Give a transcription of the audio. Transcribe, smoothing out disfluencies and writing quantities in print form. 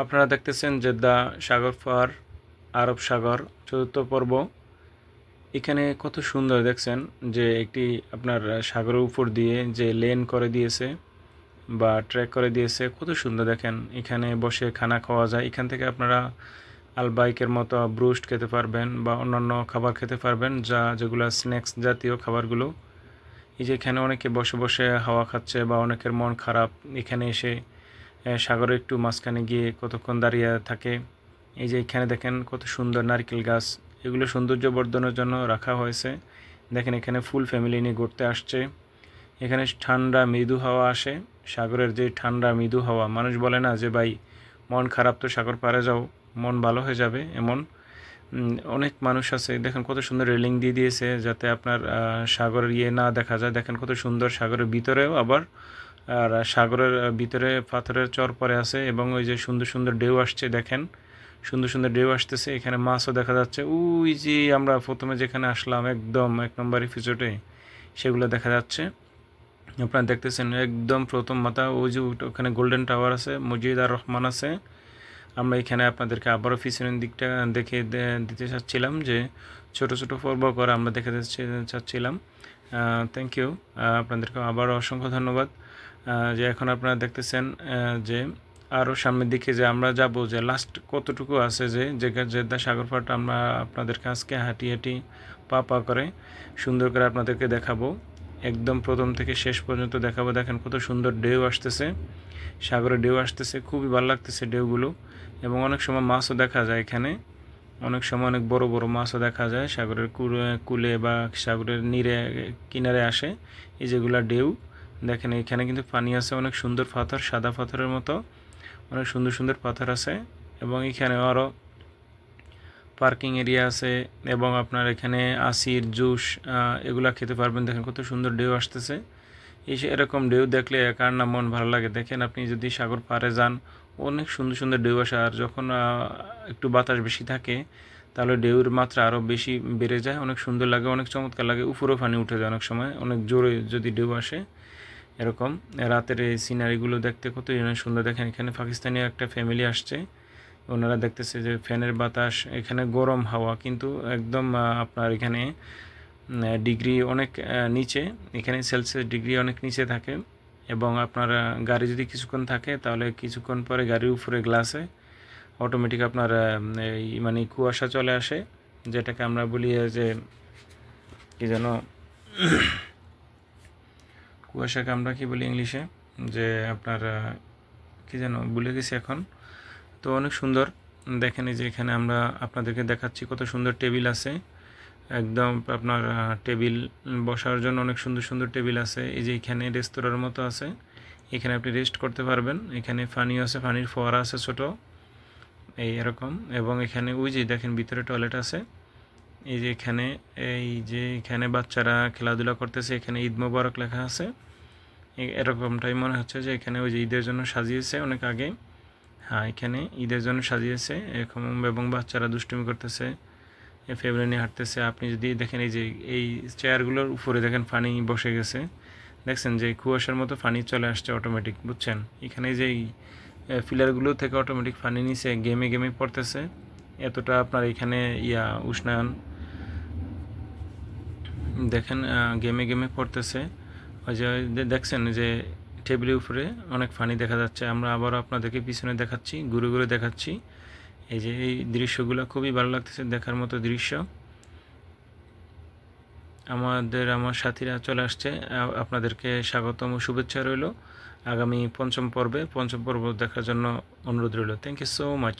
আপনারা দেখতেছেন জেদ্দা সাগর পার আরব সাগর চতুর্থ পর্ব। এখানে কত সুন্দর দেখছেন যে একটি আপনার সাগরের উপর দিয়ে যে লেন করে দিয়েছে বা ট্র্যাক করে দিয়েছে, কত সুন্দর দেখেন। এখানে বসে খানা খাওয়া যায়। এখান থেকে আপনারা আলবাইকের মতো ব্রুস্ট খেতে পারবেন বা অন্যান্য খাবার খেতে পারবেন, যেগুলো স্ন্যাক্স জাতীয় খাবারগুলো। এই যে এখানে অনেকে বসে বসে হাওয়া খাচ্ছে বা অনেকের মন খারাপ, এখানে এসে সাগরের একটু মাঝখানে গিয়ে কতক্ষণ দাঁড়িয়ে থাকে। এই যে এখানে দেখেন কত সুন্দর নারকেল গাছ, এগুলো সৌন্দর্য বর্ধনের জন্য রাখা হয়েছে। দেখেন এখানে ফুল ফ্যামিলি নিয়ে ঘুরতে আসছে। এখানে ঠান্ডা মৃদু হাওয়া আসে, সাগরের যে ঠান্ডা মৃদু হাওয়া। মানুষ বলে না যে ভাই মন খারাপ তো সাগর পাড়ে যাও, মন ভালো হয়ে যাবে, এমন অনেক মানুষ আছে। দেখেন কত সুন্দর রেলিং দিয়ে দিয়েছে যাতে আপনার সাগরের না দেখা যায়। দেখেন কত সুন্দর, সাগরের ভিতরেও আবার আর সাগরের ভিতরে পাথরের চর পড়ে আছে এবং ওই যে সুন্দর সুন্দর ঢেউ আসছে। দেখেন সুন্দর সুন্দর ঢেউ আসতেছে, এখানে মাছও দেখা যাচ্ছে। ওই যে আমরা প্রথমে যেখানে আসলাম একদম 1 নম্বর এপিসোডে, সেগুলো দেখা যাচ্ছে। আপনারা দেখতেছেন একদম প্রথম মাথা ওই যে ওখানে গোল্ডেন টাওয়ার আছে, মসজিদ আর রহমান আছে। আমরা এখানে আপনাদেরকে আবারও পিছনের দিকটা দেখে দিতে চাচ্ছিলাম, যে ছোট ছোট পর্ব করে আমরা দেখে চাচ্ছিলাম। থ্যাংক ইউ, আপনাদেরকে আবারও অসংখ্য ধন্যবাদ। যে এখন আপনারা দেখতেছেন যে আরও সামনের দিকে যে আমরা যাব, যে লাস্ট কতটুকু আছে, যে জেদ্দা সাগর পাড়টা আমরা আপনাদেরকে আজকে হাঁটি হাঁটি পা করে সুন্দর করে আপনাদেরকে দেখাবো। একদম প্রথম থেকে শেষ পর্যন্ত দেখাবো। দেখেন কত সুন্দর ঢেউ আসতেছে, সাগরে ঢেউ আসতেছে, খুবই ভালো লাগতেছে ঢেউগুলো। এবং অনেক সময় মাছও দেখা যায় এখানে, অনেক সময় অনেক বড় বড় মাছও দেখা যায় সাগরের কুলে বা সাগরের কিনারে আসে এই যেগুলা ঢেউ। দেখেন এখানে কিন্তু পানি আছে, অনেক সুন্দর পাথর, সাদা পাথরের মতো অনেক সুন্দর সুন্দর পাথর আছে। এবং এখানে আরও পার্কিং এরিয়া আছে এবং আপনার এখানে আসির জুস এগুলা খেতে পারবেন। দেখেন কত সুন্দর ঢেউ আসতেছে। এরকম ঢেউ দেখলে কার না মন ভালো লাগে। দেখেন আপনি যদি সাগর পাড়ে যান, অনেক সুন্দর সুন্দর ঢেউ আসে। আর যখন একটু বাতাস বেশি থাকে তাহলে ঢেউর মাত্রা আরও বেশি বেড়ে যায়, অনেক সুন্দর লাগে, অনেক চমৎকার লাগে। উপরেও পানি উঠে যায় অনেক সময়, অনেক জোরে যদি ঢেউ আসে। এরকম রাতের এই সিনারিগুলো দেখতে কত সুন্দর। দেখেন এখানে পাকিস্তানি একটা ফ্যামিলি আসছে, ওনারা দেখতেছে যে ফ্যানের বাতাস, এখানে গরম হাওয়া, কিন্তু একদম আপনার এখানে ডিগ্রি অনেক নিচে, এখানে সেলসিয়াস ডিগ্রি অনেক নিচে থাকে। এবং আপনার গাড়ি যদি কিছুক্ষণ থাকে তাহলে কিছুক্ষণ পরে গাড়ির উপরে গ্লাসে অটোমেটিক আপনার মানে কুয়াশা চলে আসে, যেটাকে আমরা বলি যে কি যেন কুয়াশাকে আমরা কি বলি ইংলিশে, যে আপনার কি যেন ভুলে গেছি এখন। তো অনেক সুন্দর। দেখেন এই যে এখানে আমরা আপনাদেরকে দেখাচ্ছি কত সুন্দর টেবিল আছে, একদম আপনার টেবিল বসার জন্য অনেক সুন্দর সুন্দর টেবিল আছে। এই যে এখানে রেস্তোরাঁর মতো আছে, এখানে আপনি রেস্ট করতে পারবেন। এখানে পানিও আছে, পানির ফোয়ারা আছে ছোট, এই এরকম। এবং এখানে ওই যে দেখেন ভিতরে টয়লেট আছে। এই যে এখানে বাচ্চারা খেলাধুলা করতেছে, এখানে ঈদ মোবারক লেখা আছে। এরকমটাই মনে হচ্ছে যে এখানে ওই যে ঈদের জন্য সাজিয়েছে অনেক আগে। হ্যাঁ, এখানে ঈদের জন্য সাজিয়েছে এরকম। এবং বাচ্চারা দুষ্টুমি করতেছে, ফ্যামিলি নিয়ে হাঁটতেছে। আপনি যদি দেখেন এই যে এই চেয়ারগুলোর উপরে দেখেন পানি বসে গেছে, দেখছেন যে কুয়াশার মতো পানি চলে আসছে অটোমেটিক, বুঝছেন। এখানে যে ফিলারগুলো থেকে অটোমেটিক পানি নিচে গেমে গেমে পড়তেছে, এতটা আপনার এখানে উষ্ণায়ন দেখেন গেমে গেমে পড়তেছে। ওই যে দেখছেন যে টেবিলের উপরে অনেক পানি দেখা যাচ্ছে। আমরা আবারও আপনাদেরকে পিছনে দেখাচ্ছি, ঘুরে ঘুরে দেখাচ্ছি। এই যে এই দৃশ্যগুলো খুবই ভালো লাগতেছে, দেখার মতো দৃশ্য। আমার সাথীরা চলে আসছে, আপনাদেরকে স্বাগতম ও শুভেচ্ছা রইল আগামী পঞ্চম পর্ব দেখার জন্য অনুরোধ রইল। Thank you so much.